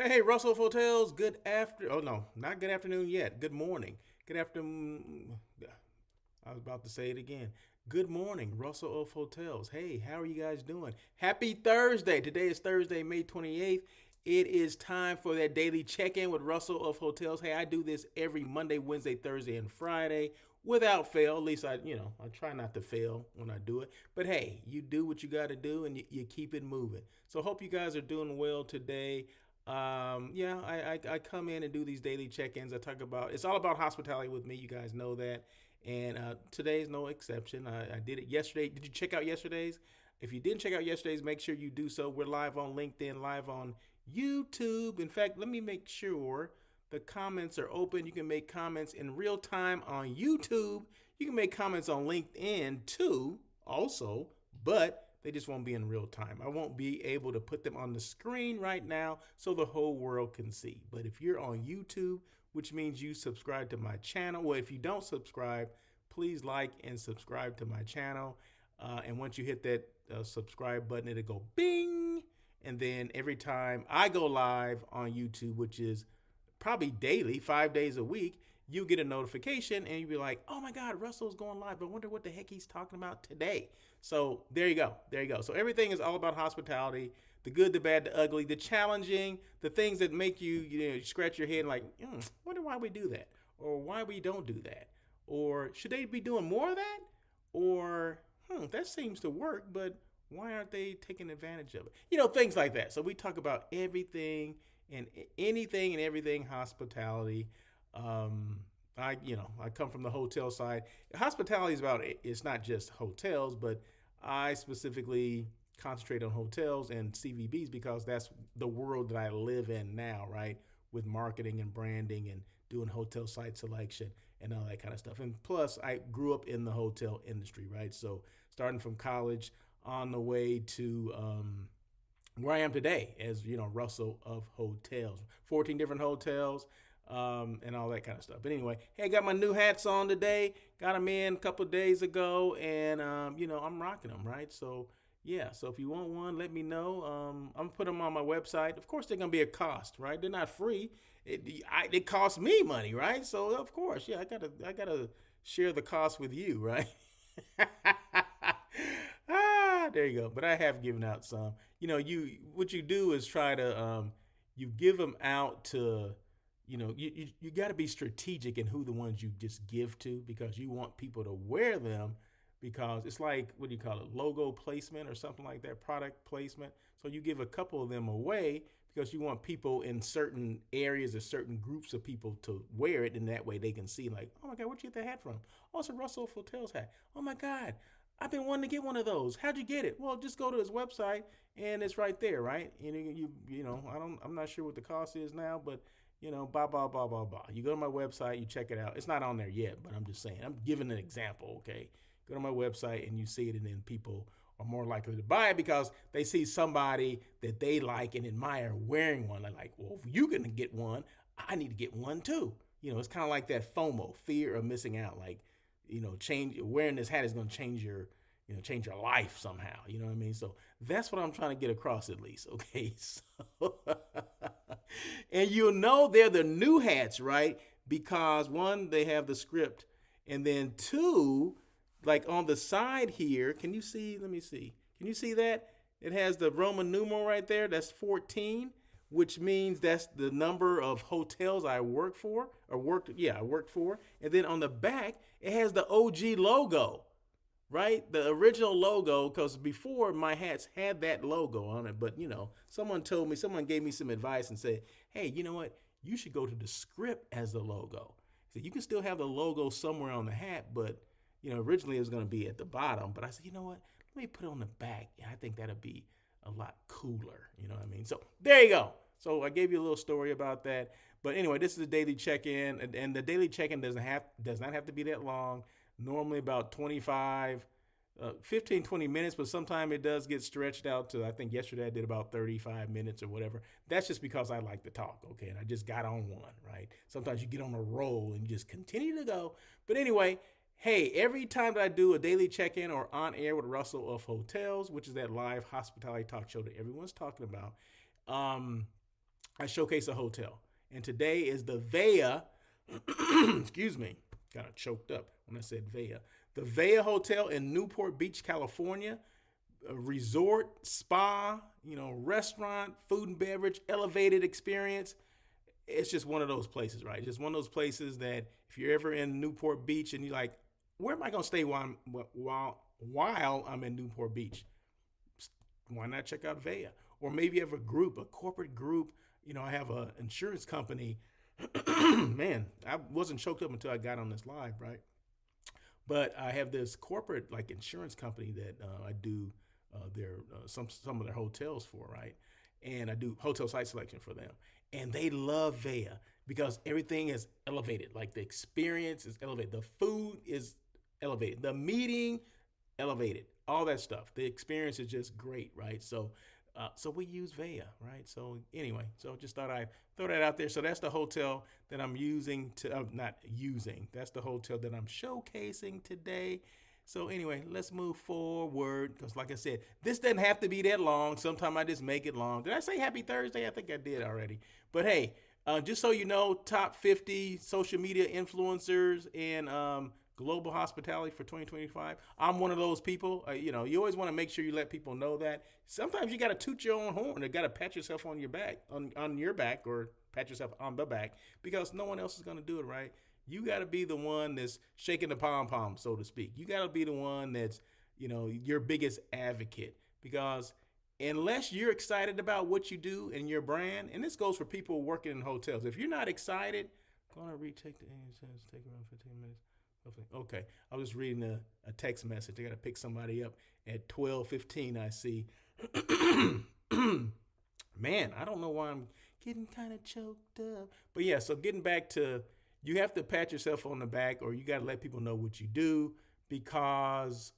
Hey, Russell of Hotels. Good after. Oh no, not good afternoon yet. Good morning. Good afternoon. I was about to say it again. Good morning, Russell of Hotels. Hey, how are you guys doing? Happy Thursday. Today is Thursday, May 28th. It is time for that daily check-in with Russell of Hotels. Hey, I do this every Monday, Wednesday, Thursday, and Friday without fail. At least I try not to fail when I do it. But hey, you do what you got to do and you keep it moving. So hope you guys are doing well today. I come in and do these daily check-ins. I talk about it's all about hospitality with me. You guys know that, and today is no exception. I did it yesterday. Did you check out yesterday's? If you didn't check out yesterday's, make sure you do so. We're live on LinkedIn, live on YouTube. In fact, let me make sure the comments are open. You can make comments in real time on YouTube. You can make comments on LinkedIn too, also, but they just won't be in real time. I won't be able to put them on the screen right now so the whole world can see. But if you're on YouTube, which means you subscribe to my channel, well, if you don't subscribe, please like and subscribe to my channel. And once you hit that subscribe button, it'll go bing. And then every time I go live on YouTube, which is probably daily, 5 days a week, you get a notification and you'll be like, oh my God, Russell's going live. I wonder what the heck he's talking about today. So there you go. There you go. So everything is all about hospitality, the good, the bad, the ugly, the challenging, the things that make you scratch your head like, wonder why we do that, or why we don't do that, or should they be doing more of that, or that seems to work, but why aren't they taking advantage of it? Things like that. So we talk about everything and anything and everything hospitality. I come from the hotel side. Hospitality is about it's not just hotels, but I specifically concentrate on hotels and CVBs because that's the world that I live in now, right? With marketing and branding and doing hotel site selection and all that kind of stuff. And plus, I grew up in the hotel industry, right? So starting from college on the way to where I am today as, Russell of Hotels, 14 different hotels, and all that kind of stuff. But anyway, hey, I got my new hats on today. Got them in a couple of days ago, and I'm rocking them, right? So yeah, so if you want one, let me know. I'm gonna put them on my website. Of course, they're gonna be a cost, right? They're not free. It costs me money, right? So of course, yeah, I gotta share the cost with you, right? There you go. But I have given out some. What you do is try to you give them out to you got to be strategic in who the ones you just give to because you want people to wear them because it's like what do you call it, logo placement or something like that, product placement. So you give a couple of them away because you want people in certain areas or certain groups of people to wear it, and that way they can see like, oh my God, where'd you get that hat from? Oh, it's a Russell Hotels hat. Oh my God, I've been wanting to get one of those. How'd you get it? Well, just go to his website and it's right there, right? And I'm not sure what the cost is now, but blah blah blah blah blah. You go to my website, you check it out. It's not on there yet, but I'm just saying. I'm giving an example, okay? Go to my website and you see it, and then people are more likely to buy it because they see somebody that they like and admire wearing one. They're like, well, if you can get one, I need to get one too. It's kind of like that FOMO, fear of missing out. Like, change wearing this hat is going to change your life somehow. You know what I mean? So that's what I'm trying to get across at least. Okay. So, and they're the new hats, right? Because one, they have the script. And then two, like on the side here, can you see? Let me see. Can you see that? It has the Roman numeral right there. That's 14, which means that's the number of hotels I work for or worked. Yeah, I worked for. And then on the back, it has the OG logo, right? The original logo, because before my hats had that logo on it, but someone gave me some advice and said, hey, you know what? You should go to the script as the logo. So you can still have the logo somewhere on the hat, but originally it was going to be at the bottom. But I said, you know what? Let me put it on the back. Yeah, I think that'll be a lot cooler. You know what I mean? So there you go. So I gave you a little story about that. But anyway, this is a daily check-in, and the daily check-in does not have to be that long. Normally about 15, 20 minutes, but sometimes it does get stretched out to, I think yesterday I did about 35 minutes or whatever. That's just because I like to talk, okay? And I just got on one, right? Sometimes you get on a roll and you just continue to go. But anyway, hey, every time that I do a daily check-in or on air with Russell of Hotels, which is that live hospitality talk show that everyone's talking about, I showcase a hotel. And today is the Vea, excuse me, got choked up when I said Vea. The Vea Hotel in Newport Beach, California. A resort, spa, restaurant, food and beverage, elevated experience. It's just one of those places, right? Just one of those places that if you're ever in Newport Beach and you're like, where am I going to stay while I'm in Newport Beach? Why not check out Vea? Or maybe you have a group, a corporate group. I have an insurance company. Man, I wasn't choked up until I got on this live, right? But I have this corporate like insurance company that I do their some of their hotels for, right? And I do hotel site selection for them, and they love Vea because everything is elevated. Like the experience is elevated, the food is elevated, the meeting elevated, all that stuff. The experience is just great, right? So we use Vea, right? So anyway, so just thought I'd throw that out there. So that's the hotel that I'm using to, not using, that's the hotel that I'm showcasing today. So anyway, let's move forward because like I said, this doesn't have to be that long. Sometimes I just make it long. Did I say happy Thursday? I think I did already. But hey, just so you know, top 50 social media influencers and global hospitality for 2025. I'm one of those people. You always want to make sure you let people know that. Sometimes you got to toot your own horn. You got to pat yourself on your back, on your back, or pat yourself on the back because no one else is going to do it, right? You got to be the one that's shaking the pom pom, so to speak. You got to be the one that's, your biggest advocate because unless you're excited about what you do and your brand, and this goes for people working in hotels, if you're not excited, gonna retake the says take around 15 minutes. Okay, I was reading a text message. I got to pick somebody up at 12:15. I see. Man, I don't know why I'm getting kind of choked up. But yeah, so getting back to, you have to pat yourself on the back, or you got to let people know what you do because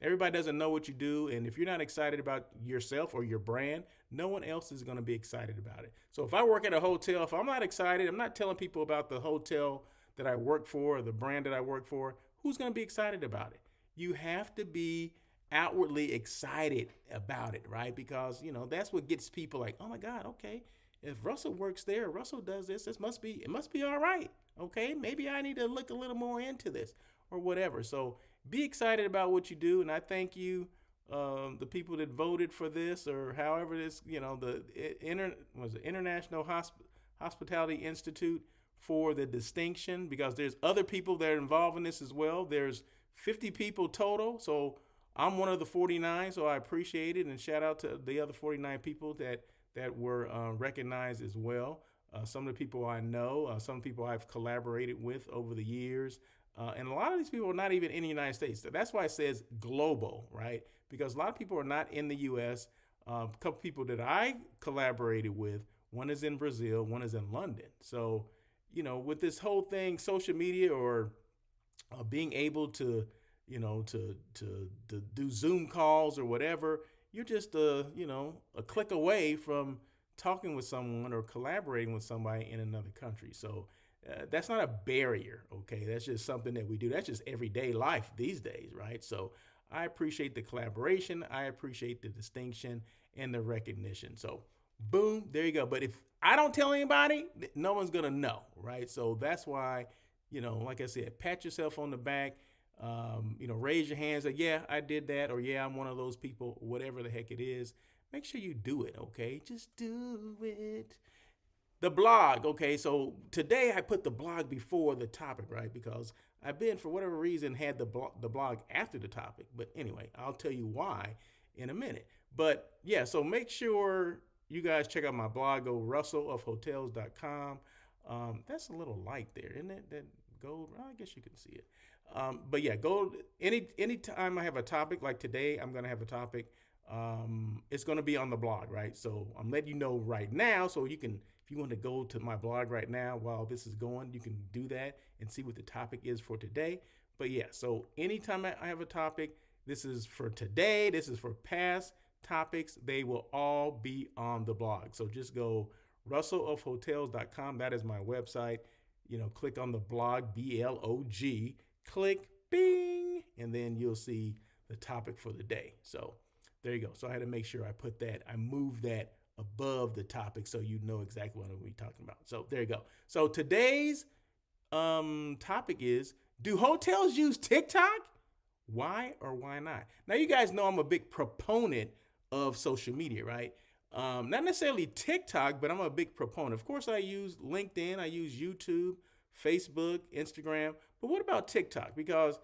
everybody doesn't know what you do, and if you're not excited about yourself or your brand, no one else is going to be excited about it. So if I work at a hotel, if I'm not excited, I'm not telling people about the hotel that I work for, or the brand that I work for, who's going to be excited about it? You have to be outwardly excited about it, right? Because, that's what gets people like, oh my God, okay, if Russell works there, Russell does this, it must be all right. Okay, maybe I need to look a little more into this or whatever. So be excited about what you do. And I thank you, the people that voted for this, or however this, the International Hospitality Institute, for the distinction, because there's other people that are involved in this as well. There's 50 people total. So I'm one of the 49. So I appreciate it. And shout out to the other 49 people that were recognized as well. Some of the people I know, some people I've collaborated with over the years. And a lot of these people are not even in the United States. So that's why it says global, right? Because a lot of people are not in the U.S. A couple people that I collaborated with, one is in Brazil, one is in London. So with this whole thing, social media, or being able to, to do Zoom calls or whatever, you're just a click away from talking with someone or collaborating with somebody in another country. So that's not a barrier, okay? That's just something that we do. That's just everyday life these days, right? So I appreciate the collaboration. I appreciate the distinction and the recognition. So boom, there you go. But if I don't tell anybody, no one's going to know, right? So that's why, like I said, pat yourself on the back, raise your hands like, yeah, I did that, or yeah, I'm one of those people, whatever the heck it is. Make sure you do it, okay? Just do it. The blog, okay, so today I put the blog before the topic, right? Because I've been, for whatever reason, had the blog after the topic. But anyway, I'll tell you why in a minute. But yeah, so make sure you guys check out my blog, go russellofhotels.com. That's a little light there, isn't it? That gold, well, I guess you can see it. But yeah, go anytime I have a topic, like today, I'm going to have a topic. It's going to be on the blog, right? So I'm letting you know right now, so you can, if you want to go to my blog right now while this is going, you can do that and see what the topic is for today. But yeah, so anytime I have a topic, this is for today, this is for past topics, they will all be on the blog. So just go russellofhotels.com. That is my website. Click on the blog, BLOG, click bing, and then you'll see the topic for the day. So there you go. So I had to make sure I put that, I moved that above the topic so you know exactly what we're talking about. So there you go. So today's topic is, do hotels use TikTok? Why or why not? Now, you guys know I'm a big proponent of social media, right? Not necessarily TikTok, but I'm a big proponent. Of course, I use LinkedIn, I use YouTube, Facebook, Instagram. But what about TikTok? Because,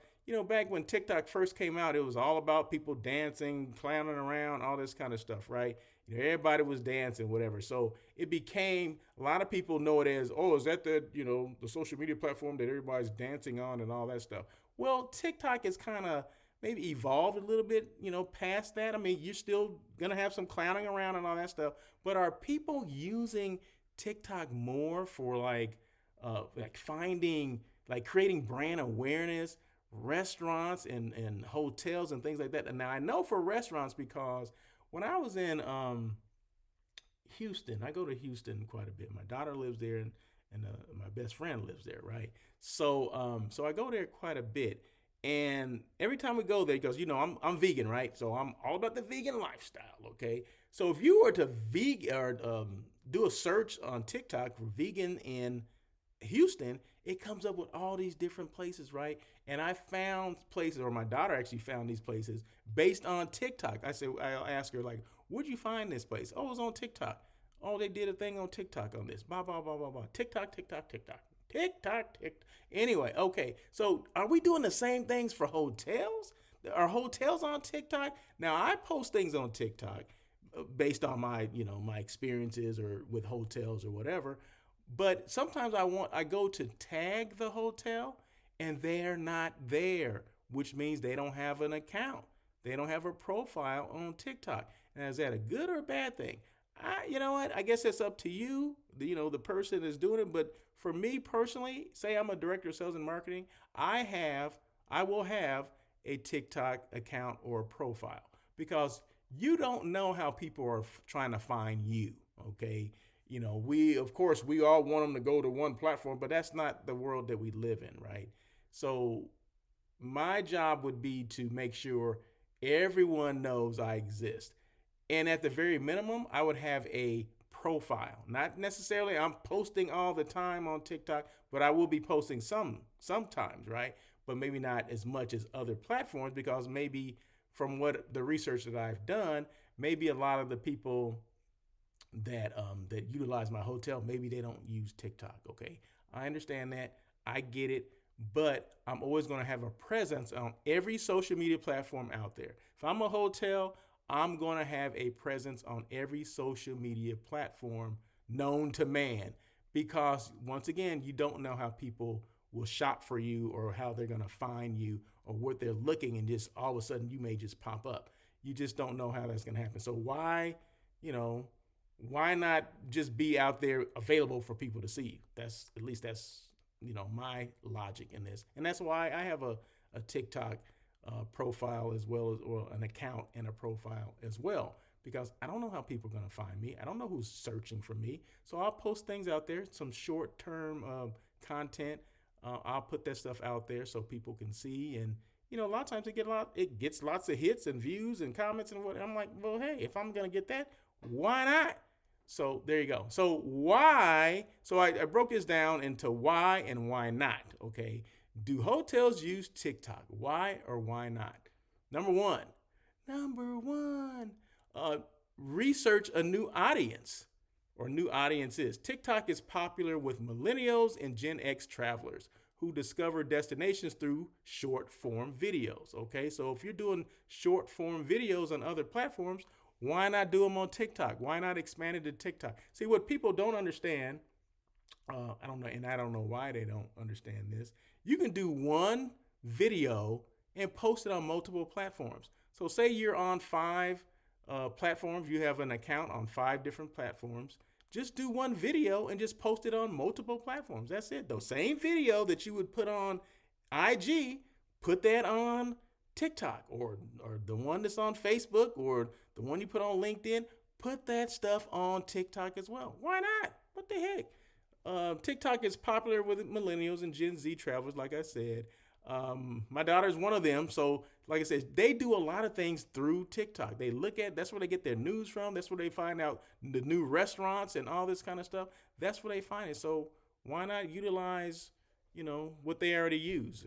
back when TikTok first came out, it was all about people dancing, clowning around, all this kind of stuff, right? Everybody was dancing, whatever. So it became, a lot of people know it as, oh, is that the social media platform that everybody's dancing on and all that stuff. Well, TikTok is kind of maybe evolved a little bit, past that. I mean, you're still going to have some clowning around and all that stuff. But are people using TikTok more for like finding, like creating brand awareness, restaurants and hotels and things like that? And now I know for restaurants because when I was in Houston, I go to Houston quite a bit. My daughter lives there, and my best friend lives there, right? So I go there quite a bit, and every time we go there, because I'm vegan, right? So I'm all about the vegan lifestyle. Okay, so if you were to do a search on TikTok for vegan in Houston, it comes up with all these different places, right? And I found places, or my daughter actually found these places based on TikTok. I'll ask her, like, where'd you find this place? Oh, it was on TikTok. Oh, they did a thing on TikTok on this. Blah, blah, blah, blah, blah. TikTok, TikTok, TikTok. TikTok, TikTok. Anyway, okay. So are we doing the same things for hotels? Are hotels on TikTok? Now, I post things on TikTok based on my experiences or with hotels or whatever. But sometimes I go to tag the hotel and they're not there, which means they don't have an account. They don't have a profile on TikTok. And is that a good or a bad thing? You know what? I guess it's up to you. The person is doing it. But for me personally, say I'm a director of sales and marketing, I will have a TikTok account or profile, because you don't know how people are trying to find you. Okay. Of course, we all want them to go to one platform, but that's not the world that we live in, right? So my job would be to make sure everyone knows I exist. And at the very minimum, I would have a profile. Not necessarily I'm posting all the time on TikTok, but I will be posting sometimes, right? But maybe not as much as other platforms, because maybe from what the research that I've done, maybe a lot of the people that utilize my hotel, maybe they don't use TikTok. Okay, I understand that. I get it. But I'm always going to have a presence on every social media platform out there. If I'm a hotel, I'm going to have a presence on every social media platform known to man, because once again, you don't know how people will shop for you or how they're going to find you or what they're looking, and just all of a sudden you may just pop up. You just don't know how that's going to happen. So why not just be out there available for people to see? That's my logic in this. And that's why I have a TikTok profile as well as, or an account and a profile as well, because I don't know how people are going to find me. I don't know who's searching for me. So I'll post things out there, some short-term content. I'll put that stuff out there so people can see. And, a lot of times it gets lots of hits and views and comments and what. I'm like, well, hey, if I'm going to get that, why not? So there you go. So why? So I broke this down into why and why not. Okay. Do hotels use TikTok? Why or why not? Number one, research a new audience or new audiences. TikTok is popular with millennials and Gen X travelers who discover destinations through short form videos. Okay. So if you're doing short form videos on other platforms, why not do them on TikTok? Why not expand it to TikTok? See, what people don't understand, I don't know, and I don't know why they don't understand this. You can do one video and post it on multiple platforms. So say you're on 5 platforms, you have an account on 5 different platforms. Just do one video and just post it on multiple platforms. That's it. The same video that you would put on IG, put that on TikTok, or the one that's on Facebook, or the one you put on LinkedIn, put that stuff on TikTok as well. Why not? What the heck? TikTok is popular with millennials and Gen Z travelers, like I said. My daughter's one of them. So, like I said, they do a lot of things through TikTok. They look at that's where they get their news from. That's where they find out the new restaurants and all this kind of stuff. That's where they find it. So why not utilize, what they already use?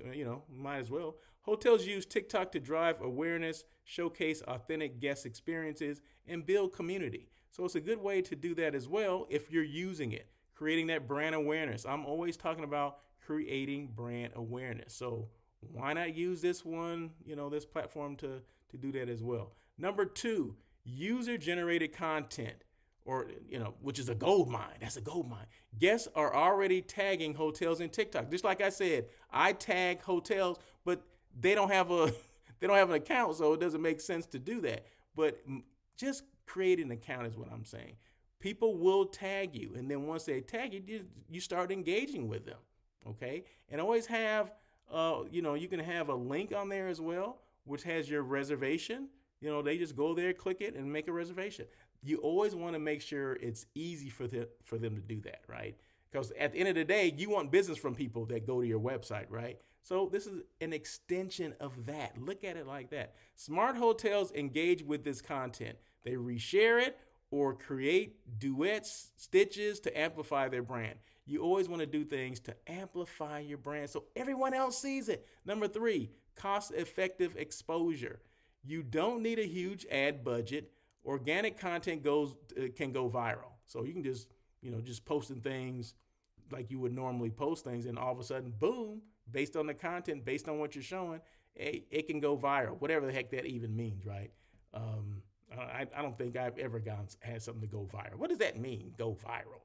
Might as well. Hotels use TikTok to drive awareness, showcase authentic guest experiences, and build community. So it's a good way to do that as well if you're using it, creating that brand awareness. I'm always talking about creating brand awareness. So why not use this one, this platform to do that as well. Number two, user generated content, or which is a gold mine. That's a gold mine. Guests are already tagging hotels in TikTok. Just like I said, I tag hotels, but they don't have a they don't have an account, so it doesn't make sense to do that. But just create an account is what I'm saying. People will tag you, and then once they tag you, you start engaging with them. Okay, and always have, you can have a link on there as well, which has your reservation. They just go there, click it, and make a reservation. You always want to make sure it's easy for them to do that, right? Because at the end of the day, you want business from people that go to your website, right? So this is an extension of that. Look at it like that. Smart hotels engage with this content. They reshare it or create duets, stitches to amplify their brand. You always want to do things to amplify your brand so everyone else sees it. Number three, cost-effective exposure. You don't need a huge ad budget. Organic content can go viral. So you can just posting things like you would normally post things, and all of a sudden, boom, based on the content, based on what you're showing, it can go viral, whatever the heck that even means, right? I don't think I've ever had something to go viral. What does that mean, go viral?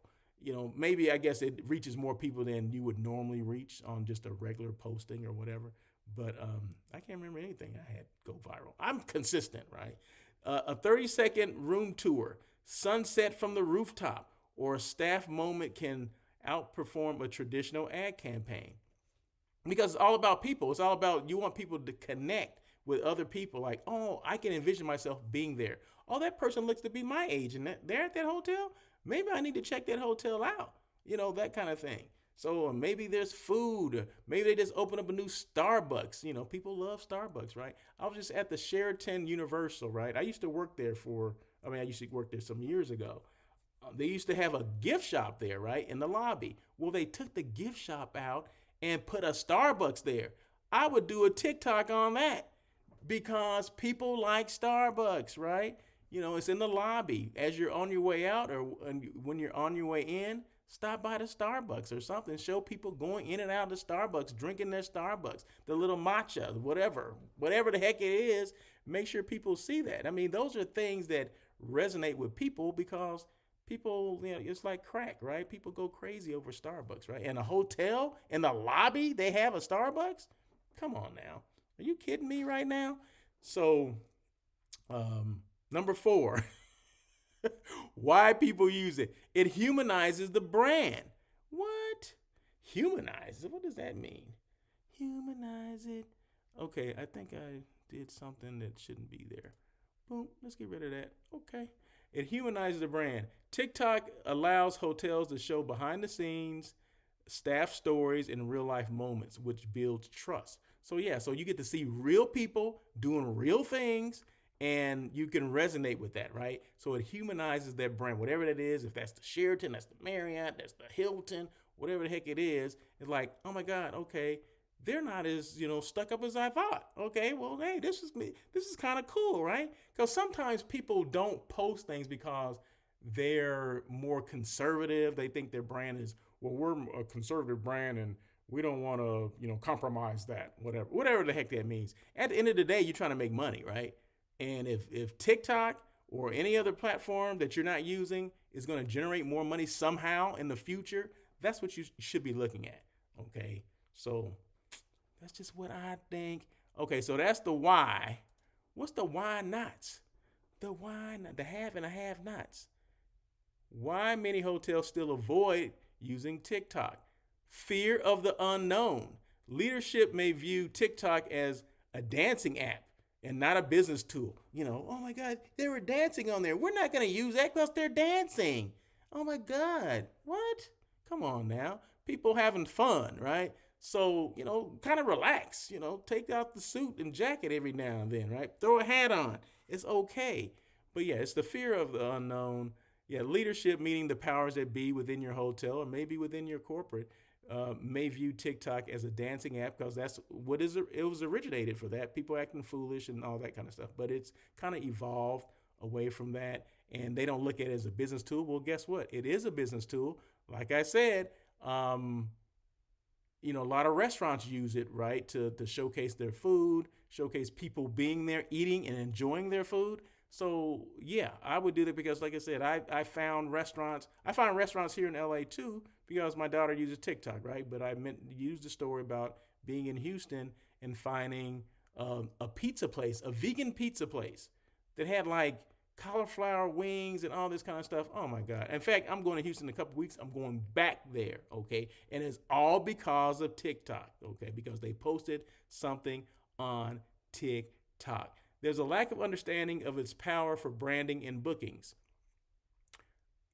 Maybe I guess it reaches more people than you would normally reach on just a regular posting or whatever. But I can't remember anything I had go viral. I'm consistent, right? A 30-second room tour, sunset from the rooftop, or a staff moment can outperform a traditional ad campaign. Because it's all about people. It's all about, you want people to connect with other people. Like, oh, I can envision myself being there. Oh, that person looks to be my age and they're at that hotel. Maybe I need to check that hotel out. That kind of thing. So maybe there's food. Maybe they just open up a new Starbucks. People love Starbucks, right? I was just at the Sheraton Universal, right? I used to work there some years ago. They used to have a gift shop there, right, in the lobby. Well, they took the gift shop out and put a Starbucks there. I would do a TikTok on that because people like Starbucks, right? It's in the lobby. As you're on your way out or when you're on your way in, stop by the Starbucks or something. Show people going in and out of the Starbucks, drinking their Starbucks, the little matcha, whatever the heck it is. Make sure people see that. I mean, those are things that resonate with people because people, it's like crack, right? People go crazy over Starbucks, right? And a hotel in the lobby, they have a Starbucks? Come on now. Are you kidding me right now? So, number four, why people use it. It humanizes the brand. What? Humanize it? What does that mean? Humanize it. Okay, I think I did something that shouldn't be there. Boom, let's get rid of that. Okay. It humanizes the brand. TikTok allows hotels to show behind the scenes, staff stories, and real life moments, which builds trust. So you get to see real people doing real things, and you can resonate with that, right? So it humanizes that brand, whatever that is. If that's the Sheraton, that's the Marriott, that's the Hilton, whatever the heck it is. It's like, oh my God, okay, they're not as stuck up as I thought. Okay, well, hey, this is kind of cool, right? Because sometimes people don't post things because they're more conservative. They think their brand is, well, we're a conservative brand and we don't want to compromise that, whatever the heck that means. At the end of the day, you're trying to make money, right? And if TikTok or any other platform that you're not using is going to generate more money somehow in the future, that's what you should be looking at. Okay, so that's just what I think. Okay, so that's the why. What's the why nots? The why not, the have and the have nots. Why many hotels still avoid using TikTok. Fear of the unknown. Leadership may view TikTok as a dancing app and not a business tool. Oh my God, they were dancing on there. We're not going to use that because they're dancing. Oh my God, what? Come on now. People having fun, right? So, kind of relax, take out the suit and jacket every now and then, right? Throw a hat on. It's okay. But yeah, it's the fear of the unknown. Yeah, leadership, meaning the powers that be within your hotel or maybe within your corporate, may view TikTok as a dancing app because that's what is it was originated for that. People acting foolish and all that kind of stuff. But it's kind of evolved away from that, and they don't look at it as a business tool. Well, guess what? It is a business tool. Like I said, a lot of restaurants use it, right, to showcase their food, showcase people being there, eating and enjoying their food. So yeah, I would do that because, like I said, I found restaurants. I find restaurants here in LA too because my daughter uses TikTok, right? But I meant to use the story about being in Houston and finding a pizza place, a vegan pizza place that had like cauliflower wings and all this kind of stuff. Oh my God. In fact, I'm going to Houston in a couple weeks. I'm going back there. Okay. And it's all because of TikTok. Okay. Because they posted something on TikTok. There's a lack of understanding of its power for branding and bookings.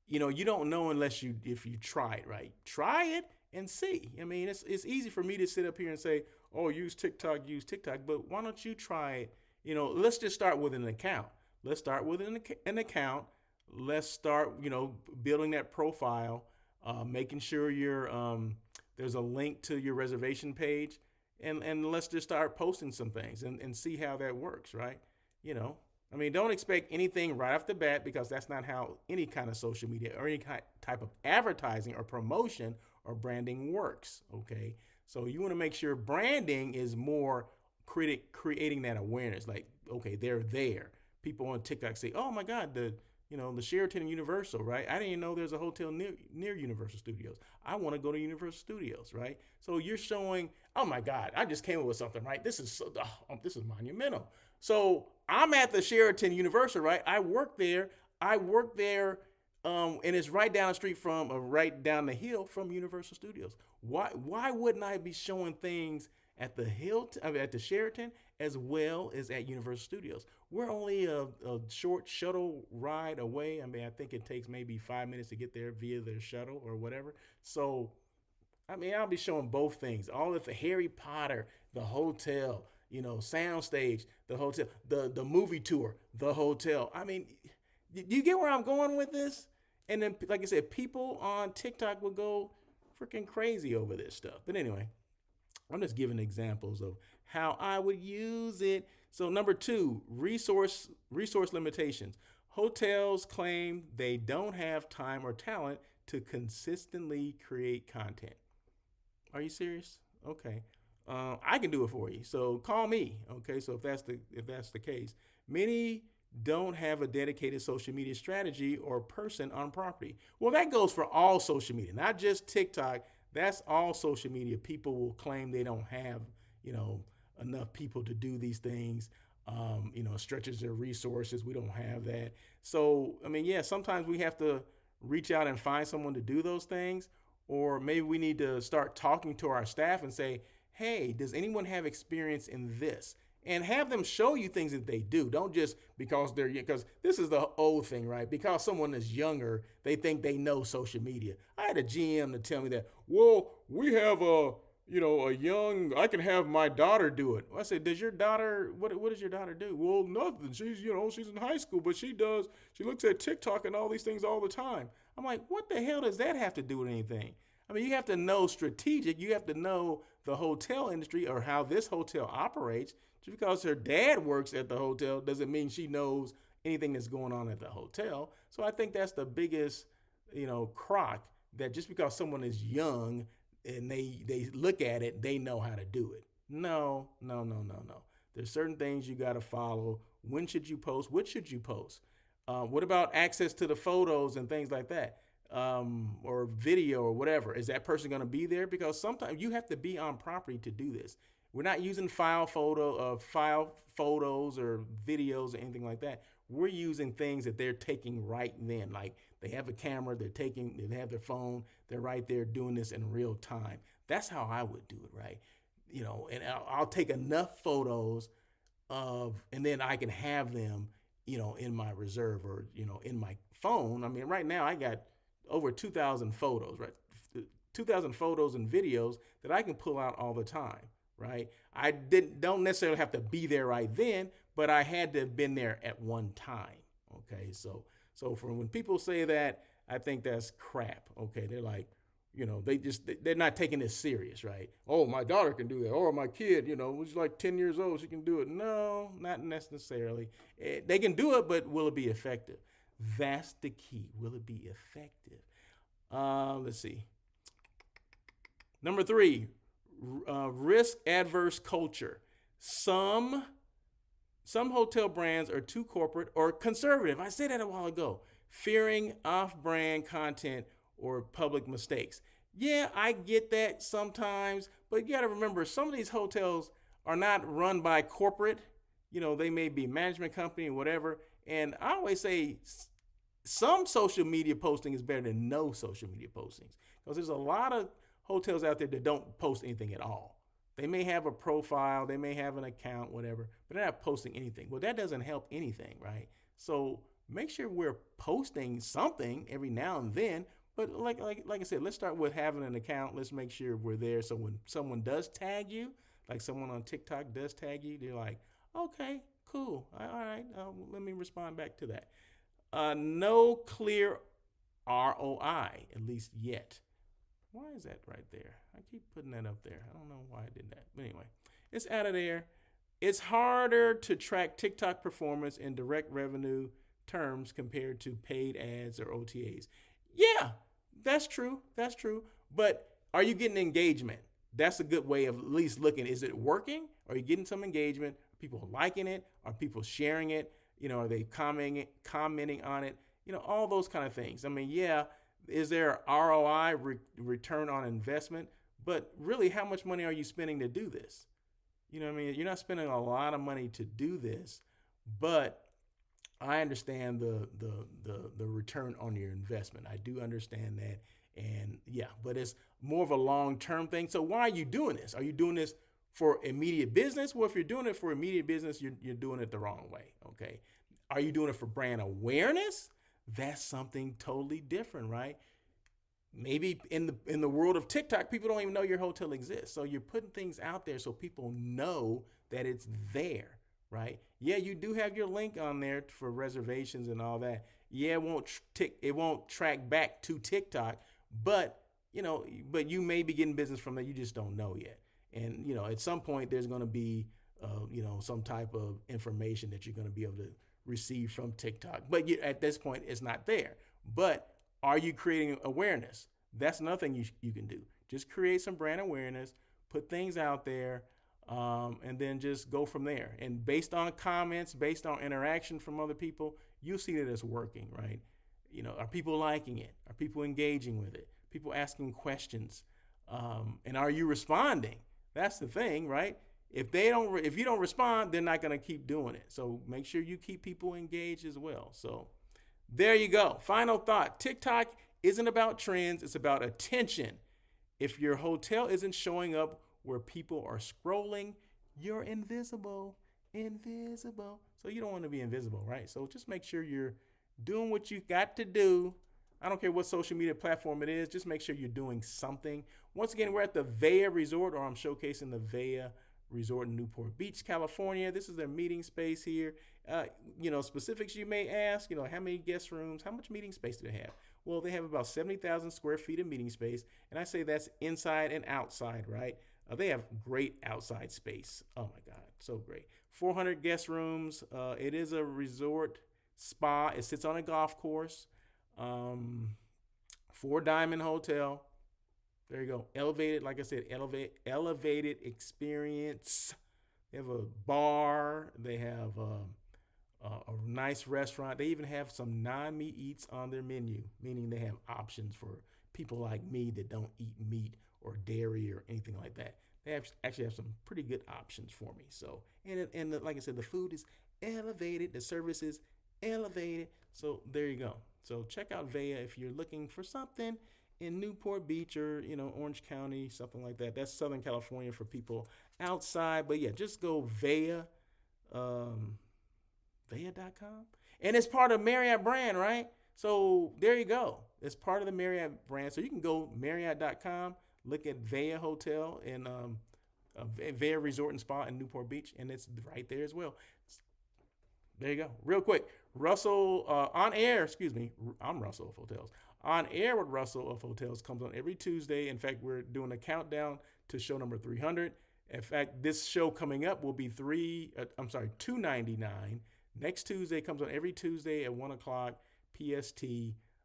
You don't know unless if you try it, right? Try it and see. I mean, it's easy for me to sit up here and say, oh, use TikTok, but why don't you try it? Let's just start with an account. Let's start with an account. Let's start, building that profile, making sure there's a link to your reservation page, and let's just start posting some things and see how that works, right? I mean, don't expect anything right off the bat because that's not how any kind of social media or any type of advertising or promotion or branding works, okay? So you want to make sure branding is more creating that awareness. Like, okay, they're there. People on TikTok say, "Oh my God, the Sheraton Universal, right? I didn't even know there's a hotel near Universal Studios. I want to go to Universal Studios, right?" So you're showing, "Oh my God, I just came up with something, right? This is monumental." So I'm at the Sheraton Universal, right? I work there. And it's right down the street right down the hill from Universal Studios. Why wouldn't I be showing things at the at the Sheraton as well as at Universal Studios? We're only a short shuttle ride away. I mean, I think it takes maybe 5 minutes to get there via their shuttle or whatever. So, I mean, I'll be showing both things. All of the Harry Potter, the hotel, soundstage, the hotel, the movie tour, the hotel. I mean, you get where I'm going with this? And then, like I said, people on TikTok will go freaking crazy over this stuff. But anyway, I'm just giving examples of how I would use it. So number 2, resource limitations. Hotels claim they don't have time or talent to consistently create content. Are you serious? Okay. I can do it for you. So call me. Okay. So if that's the case, many don't have a dedicated social media strategy or person on property. Well, that goes for all social media, not just TikTok. That's all social media. People will claim they don't have, enough people to do these things. Stretches their resources. We don't have that. So, I mean, yeah, sometimes we have to reach out and find someone to do those things. Or maybe we need to start talking to our staff and say, hey, does anyone have experience in this? And have them show you things that they do. Don't just because this is the old thing, right? Because someone is younger, they think they know social media. I had a GM to tell me that, well, we have I can have my daughter do it. I said, what does your daughter do? Well, nothing. She's in high school, but she looks at TikTok and all these things all the time. I'm like, what the hell does that have to do with anything? I mean, you have to know strategic. You have to know the hotel industry or how this hotel operates. Just because her dad works at the hotel doesn't mean she knows anything that's going on at the hotel. So I think that's the biggest, crock, that just because someone is young and they look at it, they know how to do it. No, no, no, no, no. There's certain things you got to follow. When should you post? What should you post? What about access to the photos and things like that? Or video or whatever. Is that person going to be there? Because sometimes you have to be on property to do this. We're not using file photos or videos or anything like that. We're using things that they're taking right then. Like they have a camera, they have their phone, they're right there doing this in real time. That's how I would do it, right? And I'll take enough photos and then I can have them, in my reserve or, in my phone. I mean, right now I got over 2,000 photos, right? 2,000 photos and videos that I can pull out all the time, right? I didn't don't necessarily have to be there right then, but I had to have been there at one time. Okay, so for when people say that, I think that's crap. Okay, they're like, they're not taking this serious, right? Oh, my daughter can do that, or my kid, who's like 10 years old, she can do it. No, not necessarily. They can do it, but will it be effective? That's the key. Will it be effective? Let's see. Number three, risk adverse culture. Some some hotel brands are too corporate or conservative. I said that a while ago, fearing off-brand content or public mistakes. Yeah, I get that sometimes, but you got to remember some of these hotels are not run by corporate. They may be management company or whatever. And I always say some social media posting is better than no social media postings because there's a lot of hotels out there that don't post anything at all. They may have a profile, they may have an account, whatever, but they're not posting anything. Well, that doesn't help anything, right? So make sure we're posting something every now and then. But like I said, let's start with having an account. Let's make sure we're there. So when someone does tag you, like someone on TikTok does tag you, they're like, okay, cool. All right, let me respond back to that. No clear ROI, at least yet. Why is that right there? I keep putting that up there. I don't know why I did that. But anyway, it's out of there. It's harder to track TikTok performance in direct revenue terms compared to paid ads or OTAs. Yeah, that's true. That's true. But are you getting engagement? That's a good way of at least looking. Is it working? Are you getting some engagement? Are people liking it? Are people sharing it? Are they commenting on it? All those kind of things. I mean, yeah, is there ROI, return on investment? But really, how much money are you spending to do this? You know what I mean? You're not spending a lot of money to do this, but I understand the return on your investment. I do understand that. And yeah, but it's more of a long-term thing. So why are you doing this? Are you doing this for immediate business? Well, if you're doing it for immediate business, you're doing it the wrong way. Okay. Are you doing it for brand awareness? That's something totally different, right? Maybe in the world of TikTok, people don't even know your hotel exists. So you're putting things out there so people know that it's there, right? Yeah, you do have your link on there for reservations and all that. Yeah, it won't track back to TikTok, but you may be getting business from that. You just don't know yet. And at some point there's going to be some type of information that you're going to be able to receive from TikTok. But at this point, it's not there. But are you creating awareness? That's another thing you can do. Just create some brand awareness, put things out there, and then just go from there. And based on comments, based on interaction from other people, you'll see that it's working, right? Are people liking it? Are people engaging with it? People asking questions? And are you responding? That's the thing, right? If you don't respond, they're not going to keep doing it. So make sure you keep people engaged as well. So there you go. Final thought. TikTok isn't about trends. It's about attention. If your hotel isn't showing up where people are scrolling, you're invisible. Invisible. So you don't want to be invisible, right? So just make sure you're doing what you got to do. I don't care what social media platform it is. Just make sure you're doing something. Once again, we're at the Vea Resort, or I'm showcasing the Vea Resort in Newport Beach, California. This is their meeting space here. Specifics you may ask, how many guest rooms, how much meeting space do they have? Well, they have about 70,000 square feet of meeting space, and I say that's inside and outside, right? They have great outside space. Oh my God, so great. 400 guest rooms. It is a resort spa. It sits on a golf course. 4-diamond hotel. There you go. Elevated, like I said, elevated experience. They have a bar. They have a nice restaurant. They even have some non-meat eats on their menu, meaning they have options for people like me that don't eat meat or dairy or anything like that. They actually have some pretty good options for me. So, and like I said, the food is elevated. The service is elevated. So there you go. So check out Vea if you're looking for something in Newport Beach or, Orange County, something like that. That's Southern California for people outside. But yeah, just go Vea, Vea.com. And it's part of Marriott brand, right? So there you go. It's part of the Marriott brand. So you can go Marriott.com, look at Vea Hotel and Vea Resort and Spa in Newport Beach, and it's right there as well. There you go. Real quick, Russell on air. Excuse me. I'm Russell of Hotels. On air with Russell of Hotels comes on every Tuesday. In fact, we're doing a countdown to show number 300. In fact, this show coming up will be 299. Next Tuesday comes on every Tuesday at 1 o'clock PST,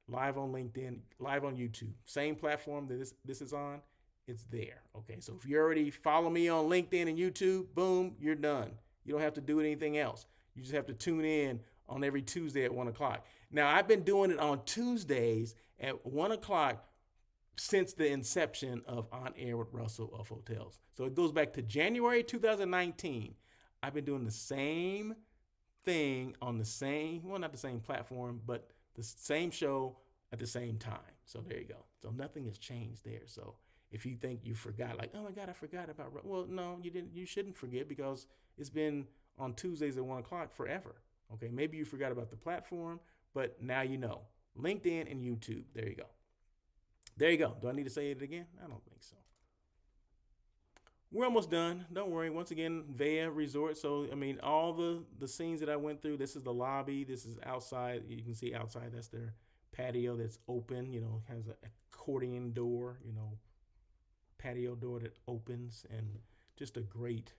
live on LinkedIn, live on YouTube. Same platform that this is on. It's there. Okay, so if you already follow me on LinkedIn and YouTube, boom, you're done. You don't have to do anything else. You just have to tune in on every Tuesday at 1 o'clock. Now, I've been doing it on Tuesdays at 1 o'clock since the inception of On Air with Russell of Hotels. So it goes back to January 2019. I've been doing the same thing on the same, well, not the same platform, but the same show at the same time. So there you go. So nothing has changed there. So if you think you forgot, like, oh my God, I forgot about, well, no, you didn't. You shouldn't forget because it's been on Tuesdays at 1 o'clock forever. Okay, maybe you forgot about the platform, but now you know. LinkedIn and YouTube. There you go. There you go. Do I need to say it again? I don't think so. We're almost done. Don't worry. Once again, Vea Resort. So, I mean, all the scenes that I went through, this is the lobby. This is outside. You can see outside. That's their patio that's open, has an accordion door, patio door that opens, and just a great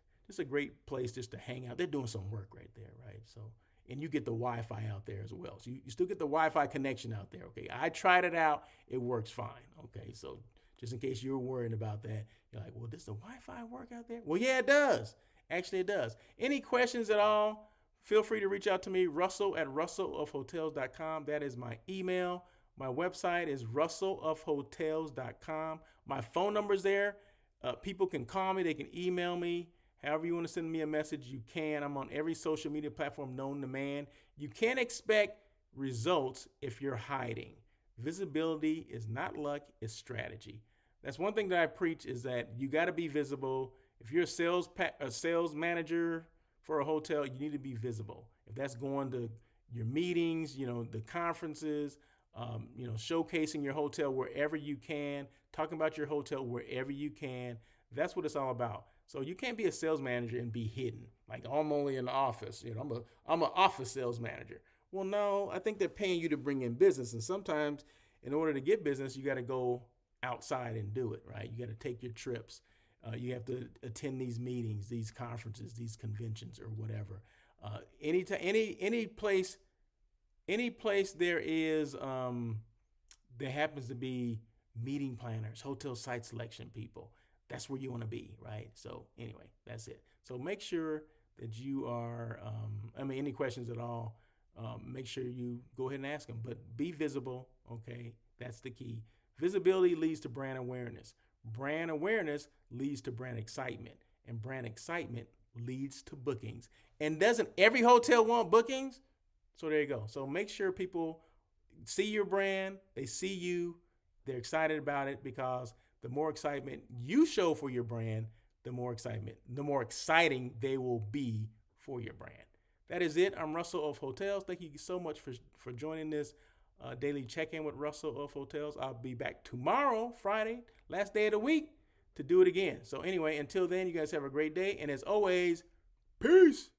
place just to hang out. They're doing some work right there, right? So, and you get the Wi-Fi out there as well. So you still get the Wi-Fi connection out there, okay? I tried it out. It works fine, okay? So just in case you're worrying about that, you're like, well, does the Wi-Fi work out there? Well, yeah, it does. Actually, it does. Any questions at all, feel free to reach out to me, russell@russellofhotels.com. That is my email. My website is russellofhotels.com. My phone number's there. People can call me. They can email me. However you want to send me a message, you can. I'm on every social media platform known to man. You can't expect results if you're hiding. Visibility is not luck, it's strategy. That's one thing that I preach is that you got to be visible. If you're a sales manager for a hotel, you need to be visible. If that's going to your meetings, the conferences, showcasing your hotel wherever you can, talking about your hotel wherever you can, that's what it's all about. So you can't be a sales manager and be hidden. Like, I'm only in the office. I'm an office sales manager. Well, no, I think they're paying you to bring in business. And sometimes in order to get business, you got to go outside and do it, right? You got to take your trips. You have to attend these meetings, these conferences, these conventions, or whatever. Any place there happens to be meeting planners, hotel site selection people. That's where you want to be, right? So anyway, that's it. So make sure that you are, any questions at all, make sure you go ahead and ask them, but be visible, okay? That's the key. Visibility leads to brand awareness. Brand awareness leads to brand excitement, and brand excitement leads to bookings. And doesn't every hotel want bookings? So there you go. So make sure people see your brand, they see you, they're excited about it, because the more excitement you show for your brand, the more exciting they will be for your brand. That is it. I'm Russell of Hotels. Thank you so much for joining this daily check-in with Russell of Hotels. I'll be back tomorrow, Friday, last day of the week, to do it again. So anyway, until then, you guys have a great day. And as always, peace.